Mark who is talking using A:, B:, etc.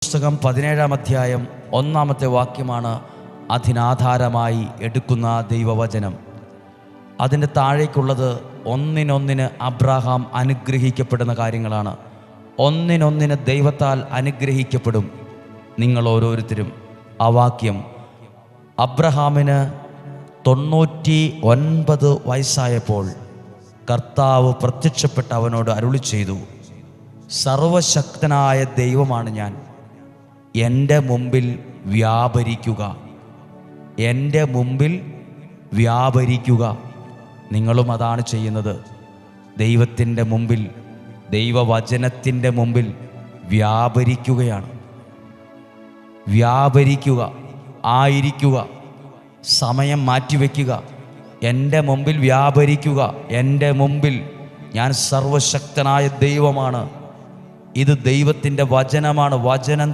A: പുസ്തകം 17-ാം അധ്യായം 1-ാമത്തെ വാക്യമാണ് അതിനാധാരമായി എടുക്കുന്ന ദൈവവചനം. അതിൻ്റെ താഴേക്കുള്ളത് ഒന്നിനൊന്നിന് അബ്രാഹാം അനുഗ്രഹിക്കപ്പെടുന്ന കാര്യങ്ങളാണ്. ഒന്നിനൊന്നിന് ദൈവത്താൽ അനുഗ്രഹിക്കപ്പെടും നിങ്ങൾ ഓരോരുത്തരും. ആ വാക്യം, അബ്രഹാമിന് 99 വയസ്സായപ്പോൾ കർത്താവ് പ്രത്യക്ഷപ്പെട്ട് അവനോട് അരുളി ചെയ്തു, സർവശക്തനായ ദൈവമാണ് ഞാൻ, എൻ്റെ മുമ്പിൽ വ്യാപരിക്കുക, എൻ്റെ മുമ്പിൽ വ്യാപരിക്കുക. നിങ്ങളും അതാണ് ചെയ്യുന്നത്. ദൈവത്തിൻ്റെ മുമ്പിൽ, ദൈവവചനത്തിൻ്റെ മുമ്പിൽ വ്യാപരിക്കുകയാണ്. വ്യാപരിക്കുക, ആയിരിക്കുക, സമയം മാറ്റിവെക്കുക. എൻ്റെ മുമ്പിൽ വ്യാപരിക്കുക. എൻ്റെ മുമ്പിൽ ഞാൻ സർവശക്തനായ ദൈവമാണ്. ഇത് ദൈവത്തിൻ്റെ വചനമാണ്. വചനം